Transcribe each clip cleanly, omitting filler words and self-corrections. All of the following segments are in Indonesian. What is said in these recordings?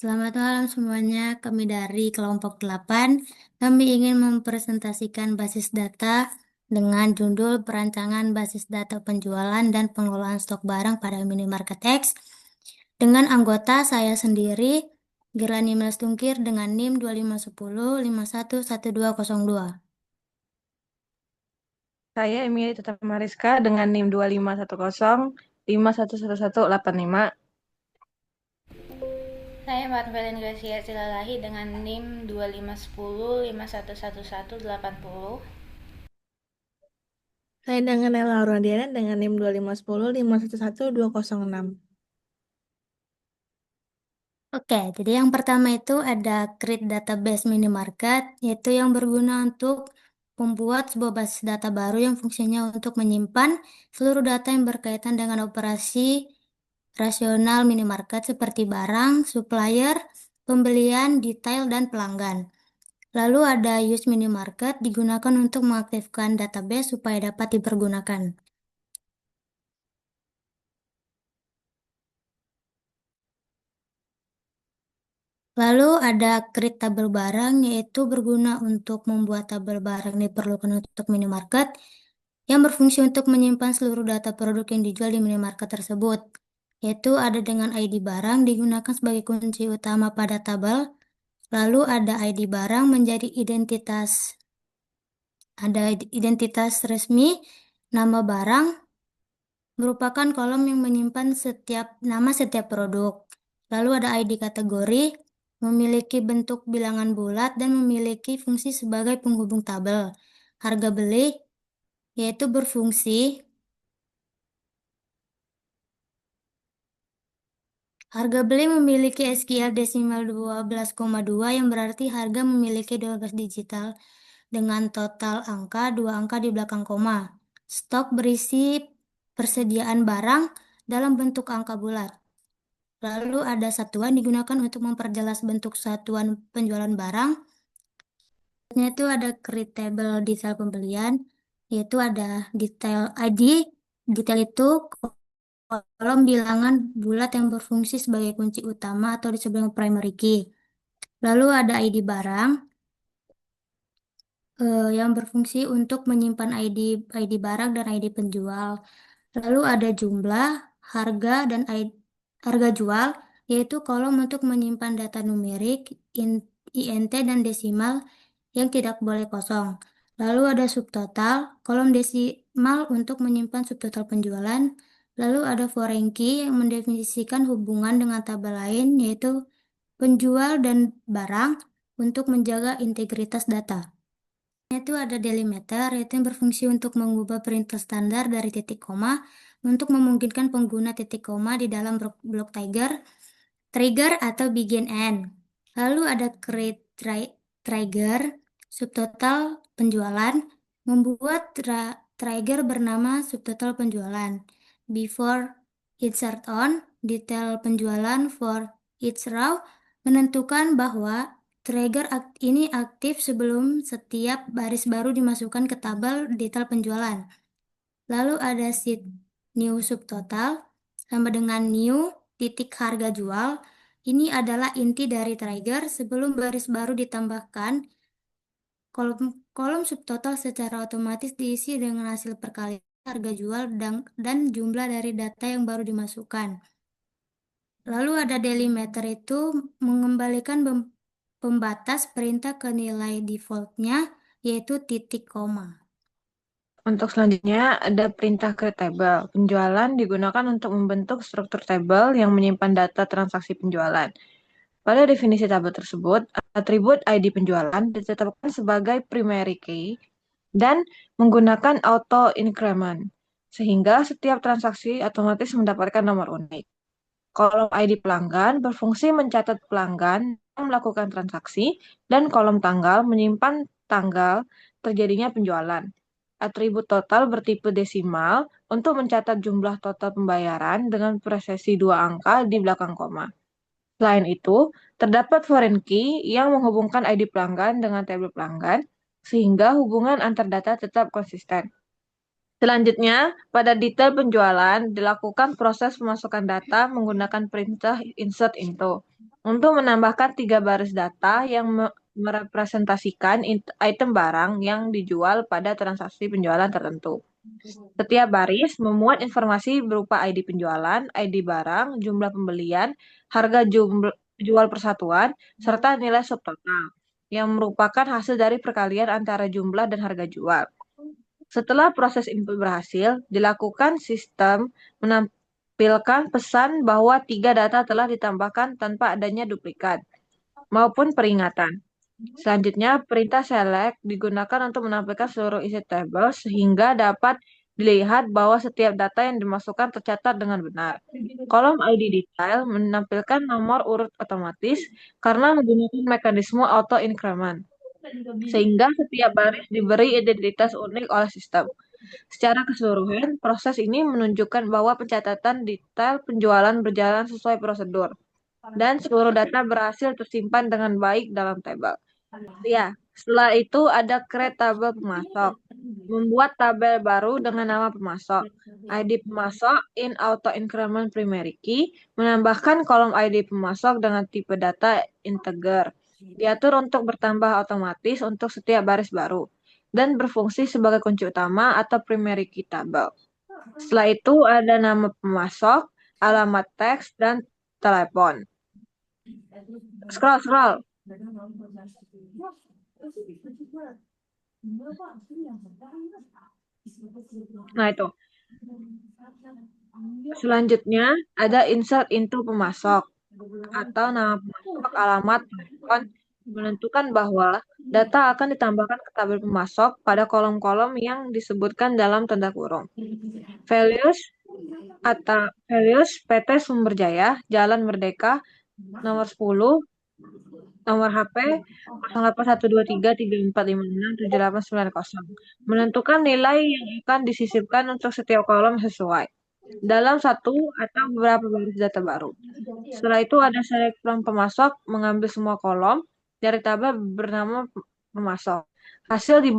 Selamat malam semuanya. Kami dari kelompok 8. Kami ingin mempresentasikan basis data dengan judul Perancangan Basis Data Penjualan dan Pengelolaan Stok Barang pada Minimarket X. Dengan anggota saya sendiri, Girlani Melstungkir dengan NIM 2510511202. Saya Emilia Tata Mariska dengan NIM 2510511185. Saya Marvelin Gracia Silalahi dengan NIM 2510511180. Saya dengan Ella Auradiana dengan NIM 25105111206. Oke, jadi yang pertama itu ada Create Database Minimarket, yaitu yang berguna untuk membuat sebuah basis data baru yang fungsinya untuk menyimpan seluruh data yang berkaitan dengan operasi rasional minimarket seperti barang, supplier, pembelian, detail, dan pelanggan. Lalu ada Use Minimarket digunakan untuk mengaktifkan database supaya dapat dipergunakan. Lalu ada create tabel barang, yaitu berguna untuk membuat tabel barang yang diperlukan untuk minimarket, yang berfungsi untuk menyimpan seluruh data produk yang dijual di minimarket tersebut, yaitu ada dengan ID barang digunakan sebagai kunci utama pada tabel. Lalu ada ID barang menjadi identitas resmi, nama barang merupakan kolom yang menyimpan nama setiap produk. Lalu ada ID kategori, memiliki bentuk bilangan bulat dan memiliki fungsi sebagai penghubung tabel. Harga beli, yaitu Harga beli memiliki SQL desimal 12,2 yang berarti harga memiliki 12 digital dengan total angka 2 angka di belakang koma. Stok berisi persediaan barang dalam bentuk angka bulat. Lalu ada satuan digunakan untuk memperjelas bentuk satuan penjualan barang. Itu ada create table detail pembelian, yaitu ada detail ID. Detail itu kolom bilangan bulat yang berfungsi sebagai kunci utama atau disebut primary key. Lalu ada ID barang yang berfungsi untuk menyimpan ID barang dan ID penjual. Lalu ada jumlah, harga, dan harga jual, yaitu kolom untuk menyimpan data numerik, INT, dan desimal yang tidak boleh kosong. Lalu ada subtotal, kolom desimal untuk menyimpan subtotal penjualan. Lalu ada foreign key yang mendefinisikan hubungan dengan tabel lain, yaitu penjual dan barang untuk menjaga integritas data. Itu ada delimiter, yaitu yang berfungsi untuk mengubah perintah standar dari titik koma untuk memungkinkan pengguna titik koma di dalam blok trigger atau begin end. Lalu ada create trigger, subtotal penjualan, membuat trigger bernama subtotal penjualan. Before insert on, detail penjualan for each row, menentukan bahwa trigger ini aktif sebelum setiap baris baru dimasukkan ke tabel detail penjualan. Lalu ada sheet new subtotal sama dengan new titik harga jual. Ini adalah inti dari trigger sebelum baris baru ditambahkan. Kolom subtotal secara otomatis diisi dengan hasil perkalian harga jual dan jumlah dari data yang baru dimasukkan. Lalu ada delimiter itu mengembalikan pembatas perintah ke nilai defaultnya, yaitu titik koma. Untuk selanjutnya ada perintah create table. Penjualan digunakan untuk membentuk struktur tabel yang menyimpan data transaksi penjualan. Pada definisi tabel tersebut, atribut ID penjualan ditetapkan sebagai primary key dan menggunakan auto increment, sehingga setiap transaksi otomatis mendapatkan nomor unik. Kolom ID pelanggan berfungsi mencatat pelanggan yang melakukan transaksi, dan kolom tanggal menyimpan tanggal terjadinya penjualan. Atribut total bertipe desimal untuk mencatat jumlah total pembayaran dengan presisi 2 angka di belakang koma. Selain itu, terdapat foreign key yang menghubungkan ID pelanggan dengan tabel pelanggan, sehingga hubungan antar data tetap konsisten. Selanjutnya, pada detail penjualan dilakukan proses pemasukan data menggunakan perintah insert into. untuk menambahkan 3 baris data yang merepresentasikan item barang yang dijual pada transaksi penjualan tertentu. Setiap baris memuat informasi berupa ID penjualan, ID barang, jumlah pembelian, harga jual persatuan, serta nilai subtotal, yang merupakan hasil dari perkalian antara jumlah dan harga jual. Setelah proses input berhasil, dilakukan sistem menampilkan pesan bahwa 3 data telah ditambahkan tanpa adanya duplikat maupun peringatan. Selanjutnya, perintah select digunakan untuk menampilkan seluruh isi tabel sehingga dapat dilihat bahwa setiap data yang dimasukkan tercatat dengan benar. Kolom ID detail menampilkan nomor urut otomatis karena menggunakan mekanisme auto increment, sehingga setiap baris diberi identitas unik oleh sistem. Secara keseluruhan, proses ini menunjukkan bahwa pencatatan detail penjualan berjalan sesuai prosedur dan seluruh data berhasil tersimpan dengan baik dalam tabel. Ya, setelah itu ada create tabel pemasok. Membuat tabel baru dengan nama pemasok. ID pemasok in auto increment primary key. Menambahkan kolom ID pemasok dengan tipe data integer. Diatur untuk bertambah otomatis untuk setiap baris baru. Dan berfungsi sebagai kunci utama atau primary key tabel. Setelah itu ada nama pemasok, alamat teks, dan telepon. Scroll. Nah itu. Selanjutnya ada insert into pemasok atau nama pemasok, alamat, telepon, menentukan bahwa data akan ditambahkan ke tabel pemasok pada kolom-kolom yang disebutkan dalam tanda kurung. Values PT Sumberjaya, Jalan Merdeka, nomor 10, nomor HP 08123345678990. Menentukan nilai yang akan disisipkan untuk setiap kolom sesuai dalam satu atau beberapa baris data baru. Setelah itu ada select from pemasok, mengambil semua kolom dari tabel bernama pemasok. Hasil di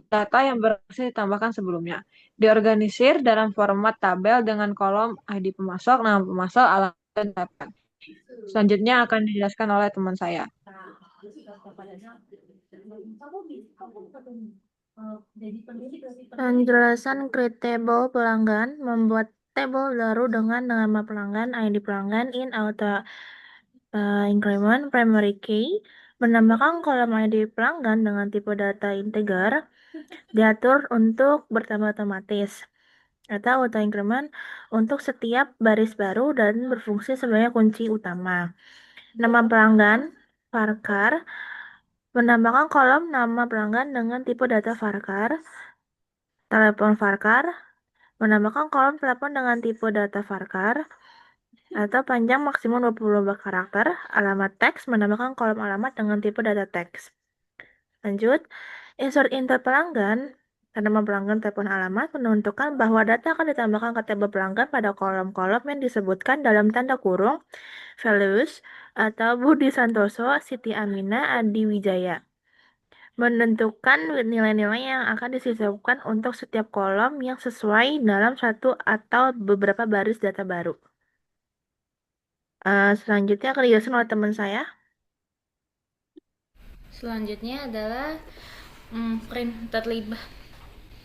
data yang berhasil ditambahkan sebelumnya. Diorganisir dalam format tabel dengan kolom ID pemasok, nama pemasok, alamat, dan telepon. Selanjutnya akan dijelaskan oleh teman saya. Penjelasan create table pelanggan, membuat tabel baru dengan nama pelanggan, ID pelanggan in auto increment primary key, menambahkan kolom ID pelanggan dengan tipe data integer, diatur untuk bertambah otomatis atau auto increment untuk setiap baris baru dan berfungsi sebagai kunci utama. Nama pelanggan, varchar, menambahkan kolom nama pelanggan dengan tipe data varchar. Telepon varchar, menambahkan kolom telepon dengan tipe data varchar atau panjang maksimum 22 karakter. Alamat teks, menambahkan kolom alamat dengan tipe data teks. Lanjut, insert into pelanggan, nama pelanggan, telepon, alamat, menentukan bahwa data akan ditambahkan ke tabel pelanggan pada kolom-kolom yang disebutkan dalam tanda kurung values atau Budi Santoso, Siti Amina, Adi Wijaya. Menentukan nilai-nilai yang akan disisipkan untuk setiap kolom yang sesuai dalam satu atau beberapa baris data baru. Selanjutnya akan dijelaskan oleh teman saya. Selanjutnya adalah terlibat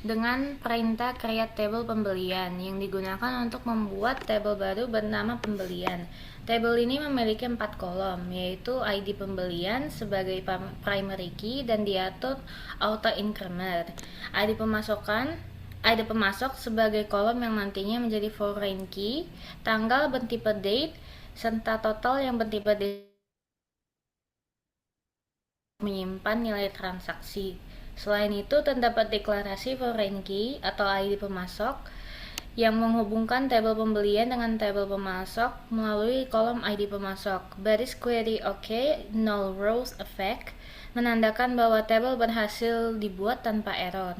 dengan perintah create table pembelian yang digunakan untuk membuat tabel baru bernama pembelian. Tabel ini memiliki 4 kolom, yaitu ID pembelian sebagai primary key dan diatur auto increment. ID pemasok sebagai kolom yang nantinya menjadi foreign key, tanggal bertipe date, serta total yang bertipe date menyimpan nilai transaksi. Selain itu, terdapat deklarasi foreign key atau ID pemasok yang menghubungkan tabel pembelian dengan tabel pemasok melalui kolom ID pemasok. Baris query OK, null rows effect menandakan bahwa tabel berhasil dibuat tanpa error.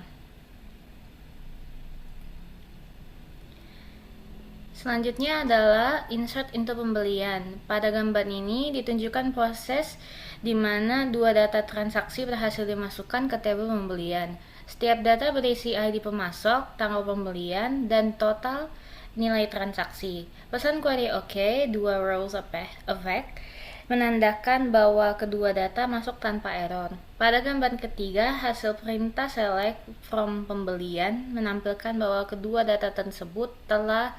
Selanjutnya adalah insert into pembelian. Pada gambar ini ditunjukkan proses di mana 2 data transaksi berhasil dimasukkan ke tabel pembelian. Setiap data berisi ID pemasok, tanggal pembelian, dan total nilai transaksi. Pesan query OK, 2 rows effect menandakan bahwa kedua data masuk tanpa error. Pada gambar ketiga, hasil perintah select from pembelian menampilkan bahwa kedua data tersebut telah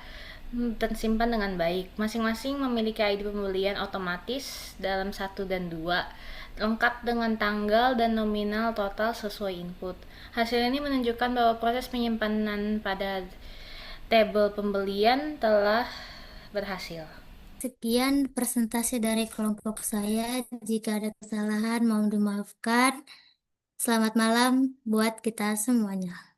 tersimpan dengan baik. Masing-masing memiliki ID pembelian otomatis dalam 1 dan 2, lengkap dengan tanggal dan nominal total sesuai input. Hasil ini menunjukkan bahwa proses penyimpanan pada tabel pembelian telah berhasil. Sekian presentasi dari kelompok saya. Jika ada kesalahan, mohon dimaafkan. Selamat malam buat kita semuanya.